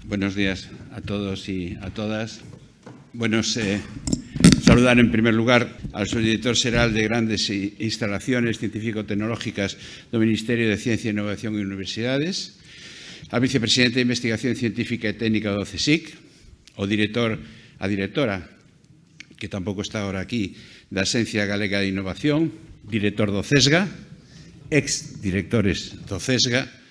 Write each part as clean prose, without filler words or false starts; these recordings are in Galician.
Buenos días a todos y a todas. Saludar en primer lugar al subdirector xeral de Grandes Instalaciones Científico-Tecnológicas do Ministerio de Ciencia, Innovación e Universidades, al vicepresidente de Investigación Científica e Técnica do CSIC, a directora, que tampouco está ahora aquí, da Axencia Galega de Innovación, director do CESGA, ex-directores do CESGA,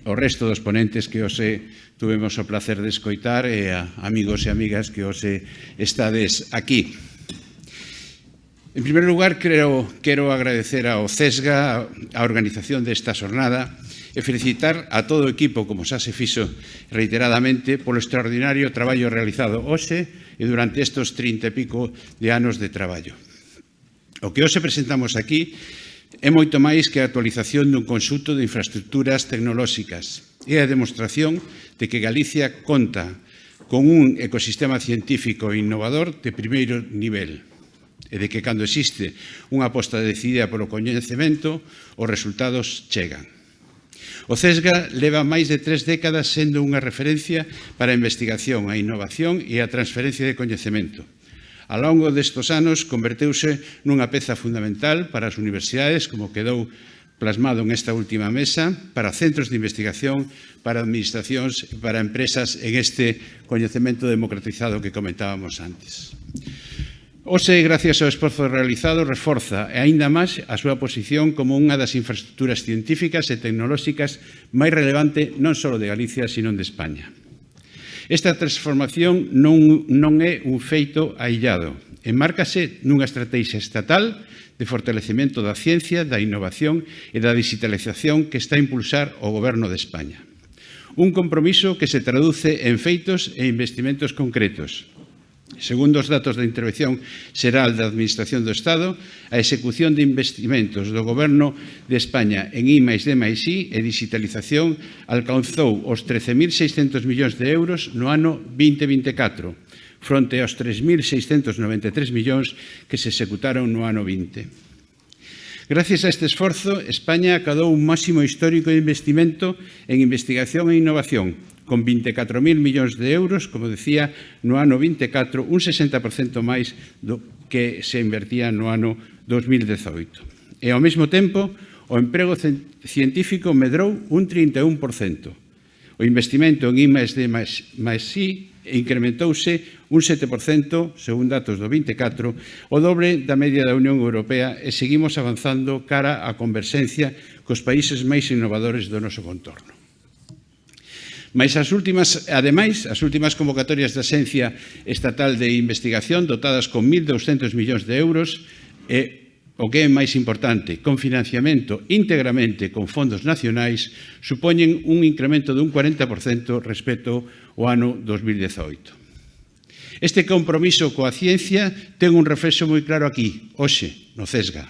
o resto dos ponentes que hoxe tuvemos o placer de escoitar e a amigos e amigas que hoxe estades aquí. En primer lugar, quero agradecer ao CESGA a organización desta xornada e felicitar a todo o equipo, como xa se fixo reiteradamente, polo extraordinario traballo realizado hoxe e durante estes 30 e pico de anos de traballo. O que hoxe presentamos aquí é moito máis que a actualización dun conxunto de infraestructuras tecnolóxicas. É a demostración de que Galicia conta con un ecosistema científico e innovador de primeiro nivel e de que cando existe unha aposta decidida polo coñecemento, os resultados chegan. O CESGA leva máis de 3 décadas sendo unha referencia para a investigación, a innovación e a transferencia de coñecemento. Ao longo destes anos converteuse nunha peza fundamental para as universidades, como quedou plasmado nesta última mesa, para centros de investigación, para administracións e para empresas en este coñecemento democratizado que comentábamos antes. Hoxe, gracias ao esforzo realizado, reforza e aínda máis a súa posición como unha das infraestructuras científicas e tecnolóxicas máis relevante non só de Galicia, sino de España. Esta transformación non é un feito aillado, enmárcase nunha estrategia estatal de fortalecemento da ciencia, da innovación e da digitalización que está a impulsar o Goberno de España. Un compromiso que se traduce en feitos e investimentos concretos. Segundo os datos da Intervención Xeral da Administración do Estado, a execución de investimentos do Goberno de España en I+D+I e digitalización alcanzou os 13.600 millóns de euros no ano 2024, fronte aos 3.693 millóns que se executaron no ano 20. Gracias a este esforzo, España acadou un máximo histórico de investimento en investigación e innovación, con 24.000 millóns de euros, como decía, no ano 24, un 60% máis do que se invertía no ano 2018. E, ao mesmo tempo, o emprego científico medrou un 31%. O investimento en I+D+I incrementouse un 7%, según datos do 24, o dobre da media da Unión Europea, e seguimos avanzando cara á converxencia cos países máis innovadores do noso contorno. Mais ademais, as últimas convocatorias da Axencia Estatal de Investigación, dotadas con 1.200 millóns de euros, e o que é máis importante, con financiamento íntegramente con fondos nacionais, supoñen un incremento dun 40% respecto ao ano 2018. Este compromiso coa ciencia ten un reflexo moi claro aquí, hoxe, no CESGA.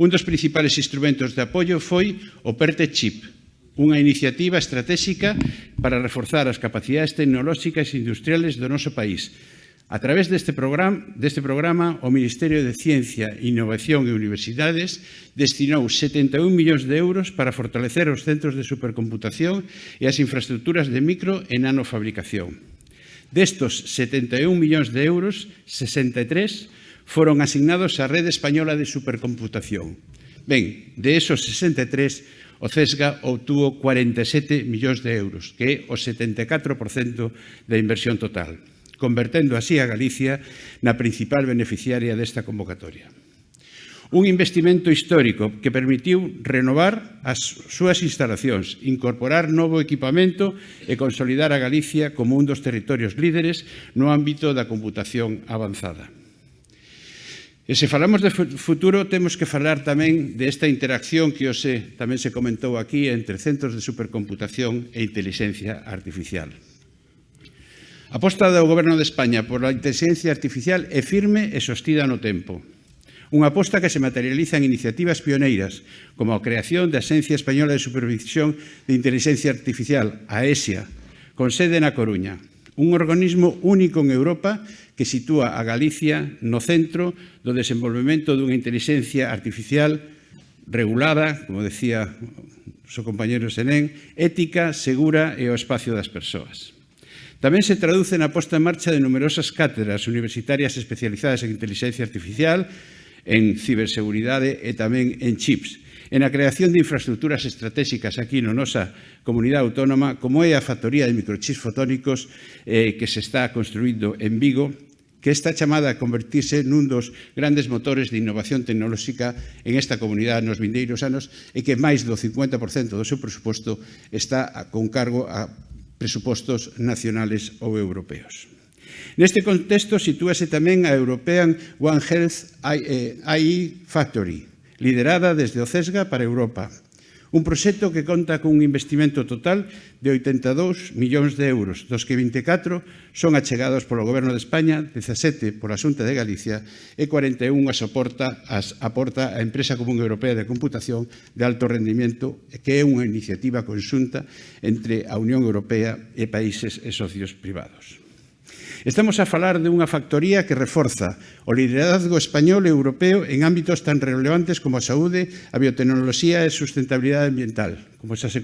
Un dos principales instrumentos de apoio foi o PERTE-CHIP, unha iniciativa estratégica para reforzar as capacidades tecnolóxicas e industriales do noso país. A través deste programa, o Ministerio de Ciencia, Innovación e Universidades destinou 71 millóns de euros para fortalecer os centros de supercomputación e as infraestructuras de micro e nanofabricación. Destos 71 millóns de euros, 63 foron asignados á Rede Española de Supercomputación. Ben, de esos 63, o CESGA obtuvo 47 millóns de euros, que é o 74% da inversión total, convertendo así a Galicia na principal beneficiaria desta convocatoria. Un investimento histórico que permitiu renovar as súas instalacións, incorporar novo equipamento e consolidar a Galicia como un dos territorios líderes no ámbito da computación avanzada. E se falamos de futuro, temos que falar tamén desta interacción que hoxe tamén se comentou aquí entre centros de supercomputación e inteligencia artificial. A aposta do Goberno de España por a inteligencia artificial é firme e sostida no tempo. Unha aposta que se materializa en iniciativas pioneiras, como a creación da Axencia Española de Supervisión de Inteligencia Artificial, a ESIA, con sede na Coruña, un organismo único en Europa que sitúa a Galicia no centro do desenvolvemento dunha inteligencia artificial regulada, como decía o seu compañero Senén, ética, segura e o espacio das persoas. Tamén se traduce na posta en marcha de numerosas cátedras universitarias especializadas en inteligencia artificial, en ciberseguridade e tamén en chips, en a creación de infraestructuras estratégicas aquí na nosa comunidade autónoma, como é a factoría de microchips fotónicos que se está construindo en Vigo, que está chamada a convertirse nun dos grandes motores de innovación tecnolóxica en esta comunidade nos vindeiros anos e que máis do 50% do seu presuposto está con cargo a presupostos nacionales ou europeos. Neste contexto sitúase tamén a European One Health AI Factory, liderada desde o CESGA para Europa. Un proxecto que conta cun investimento total de 82 millóns de euros, dos que 24 son achegados polo Goberno de España, 17 pola Xunta de Galicia e 41 aporta a Empresa Común Europea de Computación de Alto Rendimiento, que é unha iniciativa conxunta entre a Unión Europea e países e socios privados. Estamos a falar de unha factoría que reforza o liderazgo español e europeo en ámbitos tan relevantes como a saúde, a biotecnoloxía e a sustentabilidade ambiental. Como xa se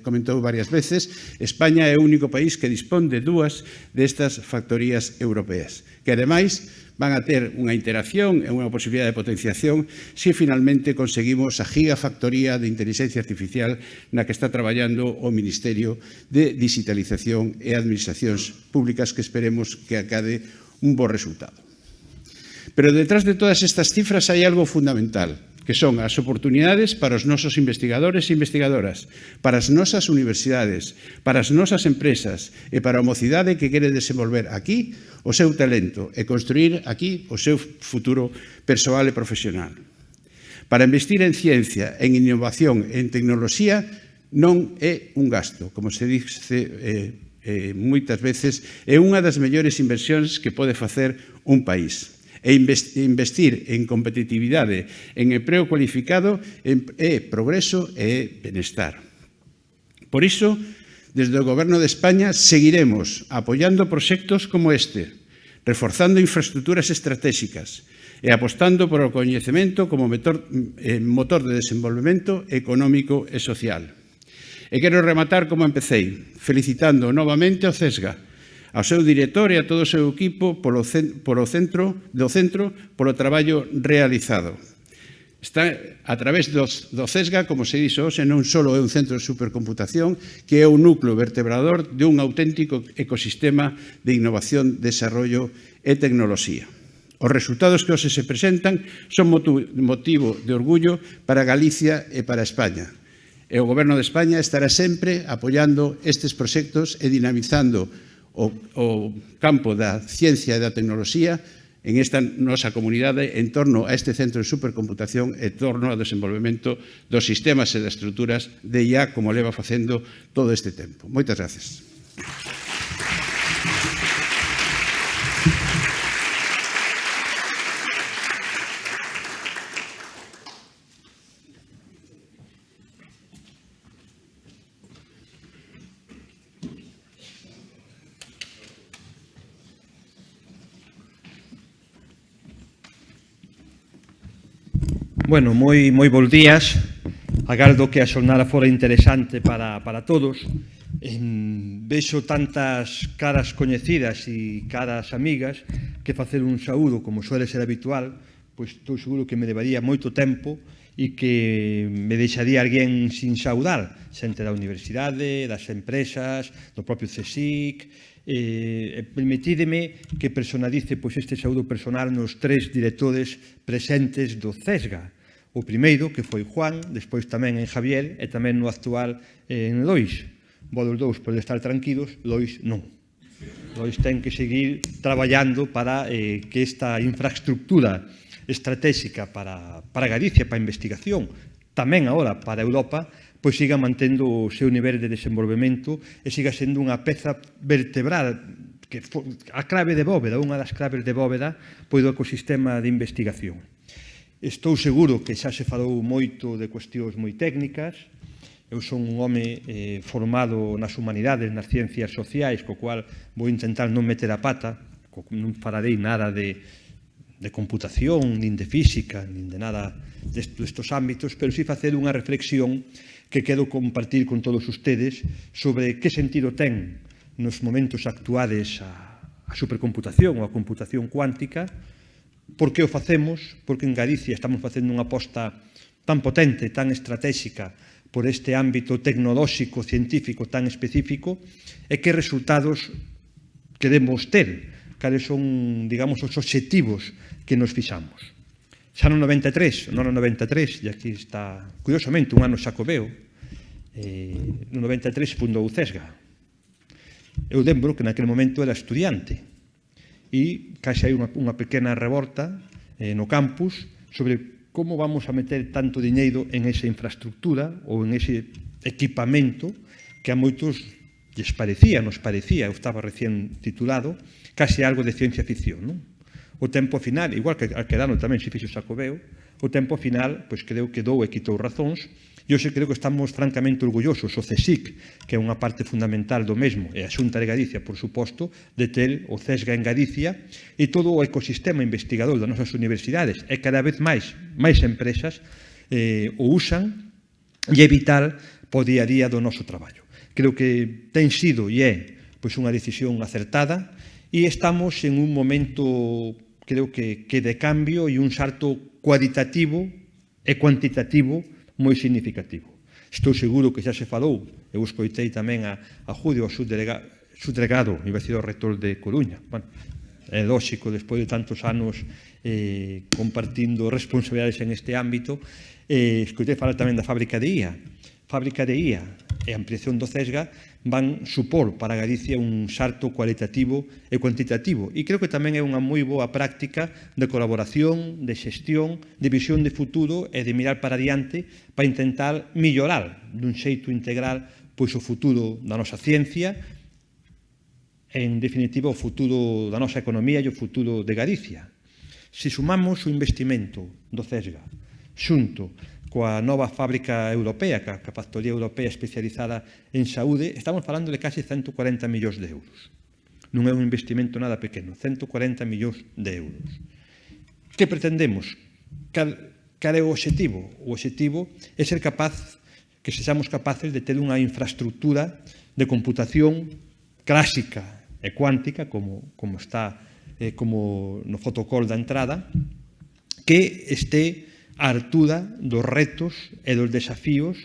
comentou varias veces, España é o único país que dispón de dúas destas factorías europeas, que ademais van a ter unha interacción e unha posibilidade de potenciación se finalmente conseguimos a gigafactoría de inteligencia artificial na que está traballando o Ministerio de Digitalización e Administracións Públicas, que esperemos que acade un bo resultado. Pero detrás de todas estas cifras hai algo fundamental, que son as oportunidades para os nosos investigadores e investigadoras, para as nosas universidades, para as nosas empresas e para a mocidade que quere desenvolver aquí o seu talento e construir aquí o seu futuro persoal e profesional. Para investir en ciencia, en innovación e en tecnoloxía non é un gasto, como se dice moitas veces, é unha das mellores inversións que pode facer un país. E investir en competitividade, en emprego cualificado, é progreso e benestar. Por iso, desde o Goberno de España seguiremos apoiando proxectos como este, reforzando infraestructuras estratégicas e apostando por o coñecemento como motor de desenvolvemento económico e social. E quero rematar como empecei, felicitando novamente ao CESGA, ao seu director e a todo o seu equipo do centro polo traballo realizado. Está a través do CESGA, como se dixe hoxe, non só é un centro de supercomputación, que é un núcleo vertebrador de un auténtico ecosistema de innovación, desarrollo e tecnoloxía. Os resultados que hoxe se presentan son motivo de orgullo para Galicia e para España. E o Goberno de España estará sempre apoiando estes proxectos e dinamizando o campo da ciencia e da tecnoloxía en esta nosa comunidade en torno a este centro de supercomputación e en torno ao desenvolvemento dos sistemas e das estruturas de IA como leva facendo todo este tempo. Moitas gracias. Bueno, moi bons días. Agardo que a xornada fora interesante para todos. Vexo tantas caras coñecidas e caras amigas que facer un saúdo, como suele ser habitual, pois estou seguro que me levaría moito tempo e que me deixaría alguén sin saudar, xente da universidade, das empresas, do propio CSIC. Permitídeme que personalice este saúdo personal nos tres directores presentes do CESGA. O primeiro, que foi Juan, despois tamén en Javier e tamén no actual en Lois. Vos dous poden estar tranquilos, Lois non. Lois ten que seguir traballando para que esta infraestructura estratégica para Galicia, para a investigación, tamén agora para Europa, pois siga mantendo o seu nivel de desenvolvemento e siga sendo unha peza vertebral, que a clave de bóveda, unha das claves de bóveda, pois do ecosistema de investigación. Estou seguro que xa se falou moito de cuestións moi técnicas. Eu son un home formado nas humanidades, nas ciencias sociais, co cual vou intentar non meter a pata, non falarei nada de de computación, nin de física, nin de nada destes ámbitos, pero sí facer unha reflexión que quero compartir con todos ustedes sobre que sentido ten nos momentos actuales a supercomputación ou a computación cuántica, por que o facemos, porque en Galicia estamos facendo unha aposta tan potente, tan estratégica por este ámbito tecnolóxico, científico tan específico, e que resultados queremos ter, cales son, digamos, os obxectivos que nos fixamos. Xa no 93, e aquí está, curiosamente, un ano xa co veo, no 93 fundou o CESGA. Eu lembro que naquele momento era estudiante e case hai unha pequena revolta no campus sobre como vamos a meter tanto diñeiro en esa infraestructura ou en ese equipamento que a moitos nos parecía, eu estaba recién titulado, case algo de ciencia ficción, non? O tempo final, igual que Arquedano tamén se fixo Xacobeo, o tempo final, pois creo que dou e quitou razóns, e hoxe creo que estamos francamente orgullosos, o CSIC, que é unha parte fundamental do mesmo, e a Xunta de Galicia, por suposto, de ter o CESGA en Galicia, e todo o ecosistema investigador das nosas universidades, e cada vez máis empresas o usan, e é vital para o día a día do noso traballo. Creo que ten sido e é pois unha decisión acertada, e estamos en un momento, creo que de cambio e un salto cualitativo e cuantitativo moi significativo. Estou seguro que xa se falou, eu escoitei tamén a Julio, o subdelegado, iba a decir o rector de Coruña. Bueno, é lógico, despois de tantos anos compartindo responsabilidades en este ámbito, escoitei falar tamén da fábrica de IA. Fábrica de IA e a ampliación do CESGA van supor para Galicia un salto cualitativo e cuantitativo. E creo que tamén é unha moi boa práctica de colaboración, de xestión, de visión de futuro e de mirar para diante para intentar mellorar dun xeito integral pois o futuro da nosa ciencia, en definitiva o futuro da nosa economía e o futuro de Galicia. Se sumamos o investimento do CESGA xunto coa nova fábrica europea, a factoría europea especializada en saúde, estamos falando de case 140 millóns de euros. Non é un investimento nada pequeno, 140 millóns de euros. Que pretendemos? Cal é o obxectivo? O obxectivo é ser capaz, que sexamos capaces de ter unha infraestructura de computación clásica e cuántica, como está como no fotocall da entrada, que este a altura dos retos e dos desafíos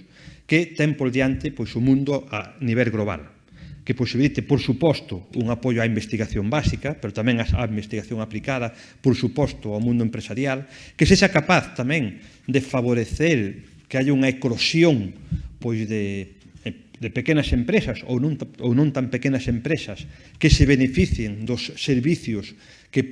que ten por diante pois, o mundo a nivel global, que posibilite, por suposto, un apoio á investigación básica, pero tamén á investigación aplicada, por suposto, ao mundo empresarial, que sexa capaz tamén de favorecer que haya unha eclosión pois, de pequenas empresas ou non tan pequenas empresas que se beneficien dos servicios que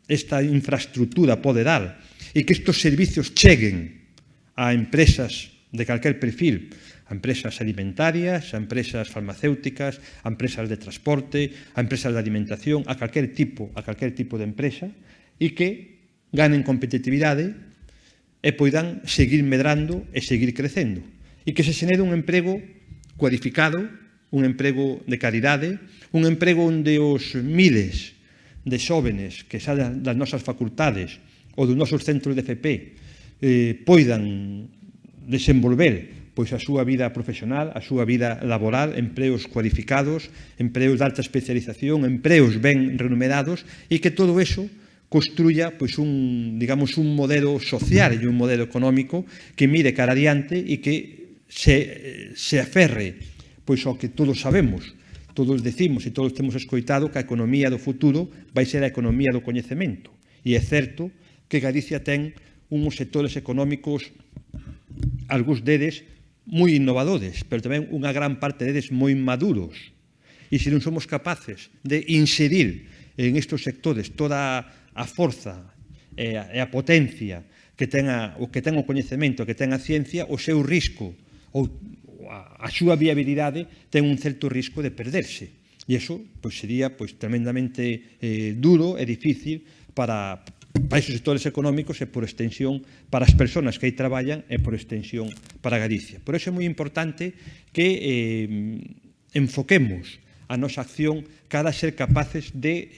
esta infraestructura pode dar e que estes servicios cheguen a empresas de calquer perfil, a empresas alimentarias, a empresas farmacéuticas, a empresas de transporte, a empresas de alimentación, a calquer tipo de empresa, e que ganen competitividade e poidan seguir medrando e seguir crecendo. E que se xenere un emprego cualificado, un emprego de calidade, un emprego onde os miles de xóvenes que salen das nosas facultades ou dos nosos centros de FP poidan desenvolver pois a súa vida profesional, a súa vida laboral, empleos cualificados, empleos de alta especialización, empleos ben remunerados, e que todo eso construya pois un modelo social e un modelo económico que mire cara adiante e que se aferre pois ao que todos sabemos, todos decimos e todos temos escoitado que a economía do futuro vai ser a economía do coñecemento. E é certo que Galicia ten uns sectores económicos, algúns deles moi innovadores, pero tamén unha gran parte deles moi maduros. E se non somos capaces de inserir en estes sectores toda a forza e a potencia que ten o coñecemento, que ten a ciencia, o seu risco ou a súa viabilidade ten un certo risco de perderse. E iso sería tremendamente duro e difícil para esos sectores económicos e, por extensión, para as persoas que aí traballan e, por extensión, para Galicia. Por iso é moi importante que enfoquemos a nosa acción cara a ser capaces de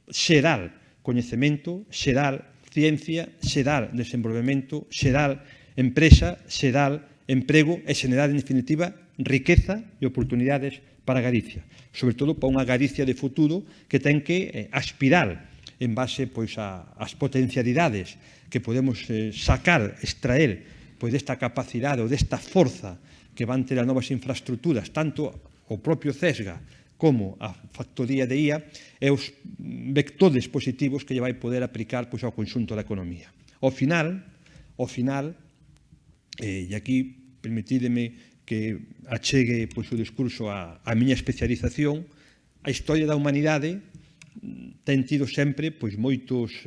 xerar coñecemento, xerar ciencia, xerar desenvolvemento, xerar empresa, xerar emprego e xerar, en definitiva, riqueza e oportunidades para Galicia. Sobre todo para unha Galicia de futuro que ten que aspirar en base ás potencialidades que podemos sacar, extraer desta capacidade ou desta forza que van ter as novas infraestructuras, tanto o propio CESGA como a factoría de IA, e os vectores positivos que lle vai poder aplicar ao conxunto da economía. Ao final, e aquí permitídeme que achegue o discurso a miña especialización, a historia da humanidade ten tido sempre moitos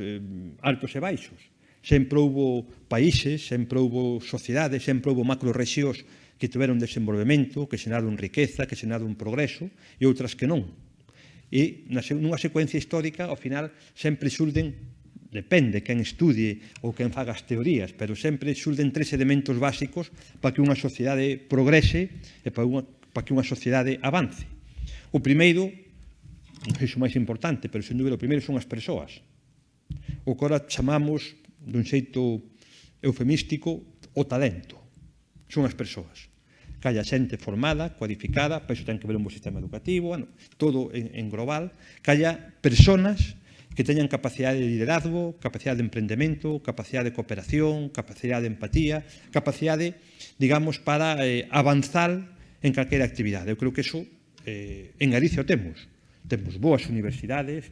altos e baixos. Sempre houbo países, sempre houbo sociedades, sempre houbo macrorexións que tiveron desenvolvemento, que xeraron riqueza, que xeraron progreso, e outras que non. E nunha secuencia histórica, ao final, sempre xurden, depende quen estudie ou quen faga as teorías, pero sempre xurden 3 elementos básicos para que unha sociedade progrese e para que unha sociedade avance. O primeiro, non sei se o máis importante, pero sen dúbida o primeiro son as persoas. O que agora chamamos, dun xeito eufemístico, o talento. Son as persoas. Que haya xente formada, cualificada, para iso ten que ver un bo sistema educativo, todo en global, que haya personas que teñan capacidade de liderazgo, capacidade de emprendemento, capacidade de cooperación, capacidade de empatía, capacidade, digamos, para avanzar en calquera actividade. Eu creo que iso en Galicia o temos. Temos boas universidades,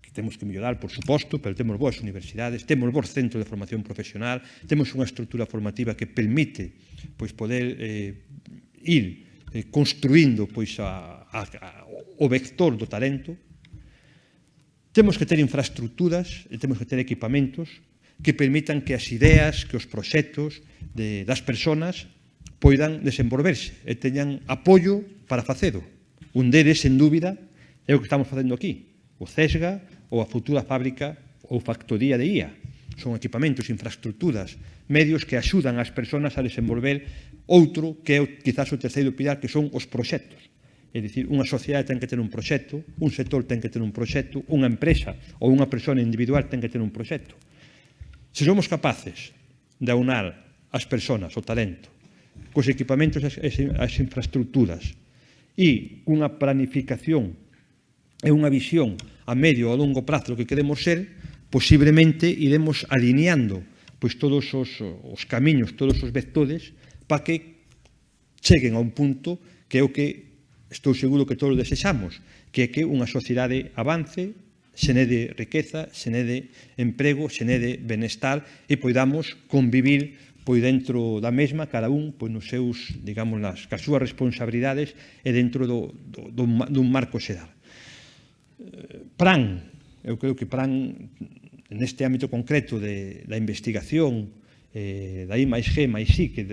que temos que mellorar, por suposto, pero temos boas universidades, temos bons centros de formación profesional, temos unha estrutura formativa que permite poder ir construindo o vector do talento. Temos que ter infraestructuras e temos que ter equipamentos que permitan que as ideas, que os proxectos das persoas poidan desenvolverse e teñan apoio para facelo. Un deles, sen dúbida, é o que estamos facendo aquí, o CESGA ou a futura fábrica ou factoría de IA. Son equipamentos, infraestructuras, medios que axudan ás persoas a desenvolver outro que é quizás o terceiro pilar, que son os proxectos. É dicir, unha sociedade ten que ter un proxecto, un sector ten que ter un proxecto, unha empresa ou unha persona individual ten que ter un proxecto. Se somos capaces de aunar as persoas, o talento, cos equipamentos e as infraestructuras e unha planificación e unha visión a medio ou a longo prazo que queremos ser, posiblemente iremos alineando todos os camiños, todos os vectores para que cheguen a un punto que é o que estou seguro que todos desexamos, que é que unha sociedade avance, xenere riqueza, xenere emprego, xenere benestar e poidamos convivir dentro da mesma, cada un nos seus, digamos, cas súas responsabilidades e dentro dun marco xeral. PRAN, eu creo que PRAN, neste ámbito concreto da investigación, da I máis G máis I, que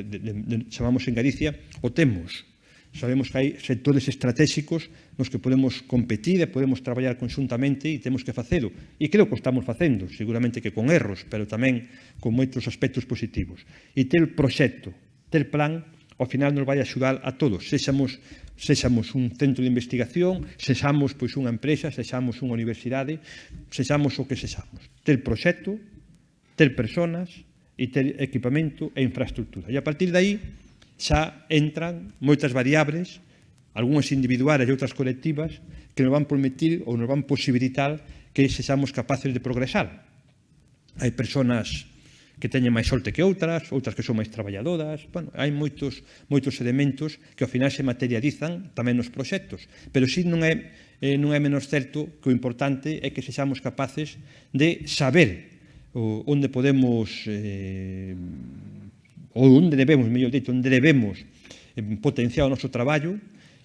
chamamos en Galicia, o temos. Sabemos que hai sectores estratégicos nos que podemos competir e podemos traballar conxuntamente e temos que facelo. E creo que o estamos facendo, seguramente que con erros, pero tamén con moitos aspectos positivos. E ter proxecto, ter plan, ao final nos vai axudar a todos. Sexamos un centro de investigación, sexamos unha empresa, sexamos unha universidade, sexamos o que sexamos. Ter proxecto, ter personas e ter equipamento e infraestructura. E a partir de aí xa entran moitas variables, algunhas individuales e outras colectivas, que nos van permitir ou nos van posibilitar que sexamos capaces de progresar. Hai persoas que teñen máis sorte que outras que son máis traballadoras, hai moitos elementos que ao final se materializan tamén nos proxectos, pero si non é menos certo que o importante é que sexamos capaces de saber onde podemos ou onde debemos, mellor dito, onde debemos potenciar o noso traballo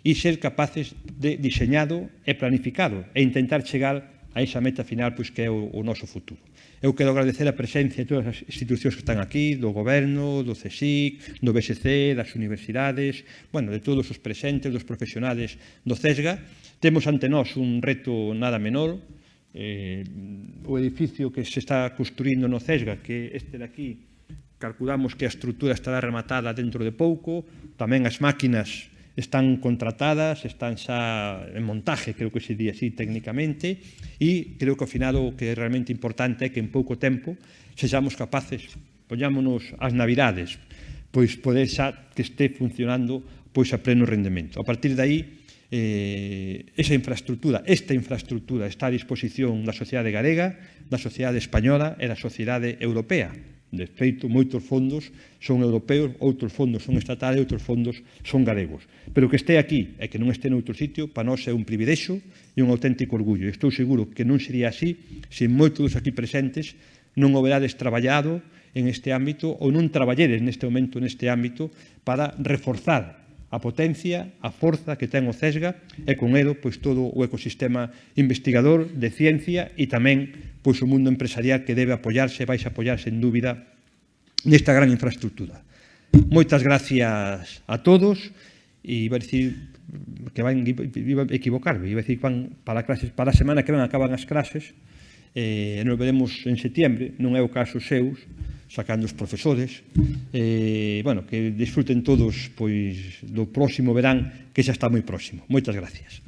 e ser capaces de diseñado e planificado e intentar chegar a esa meta final que é o noso futuro. Eu quero agradecer a presencia de todas as institucións que están aquí, do Goberno, do CSIC, do BSC, das universidades, de todos os presentes, dos profesionales do CESGA. Temos ante nós un reto nada menor. O edificio que se está construindo no CESGA, que este de aquí, calculamos que a estrutura estará rematada dentro de pouco, tamén as máquinas están contratadas, están xa en montaje, creo que se di así técnicamente, e creo que ao final o que é realmente importante é que en pouco tempo sexamos capaces, poñámonos as navidades, pois poder xa que este funcionando pois a pleno rendemento. A partir de aí, esta infraestructura está a disposición da sociedade galega, da sociedade española e da sociedade europea. De feito, moitos fondos son europeos, outros fondos son estatales, outros fondos son galegos. Pero que este aquí e que non este noutro sitio, para nós é un privilexio e un auténtico orgullo. Estou seguro que non sería así se moitos dos aquí presentes non hoberades traballado en este ámbito ou non traballeres neste momento neste ámbito para reforzar a potencia, a forza que ten o CESGA e con elo pois todo o ecosistema investigador de ciencia e tamén pois o mundo empresarial que debe apoiarse, vais a apoiar sen dúbida nesta gran infraestructura. Moitas gracias a todos e iba a dicir que iba a equivocarme, iba a dicir que van para a semana que ven acaban as clases e nos veremos en setiembre, non é o caso seus, sacando os profesores, bueno, que disfruten todos pois do próximo verán, que xa está moi próximo. Moitas gracias.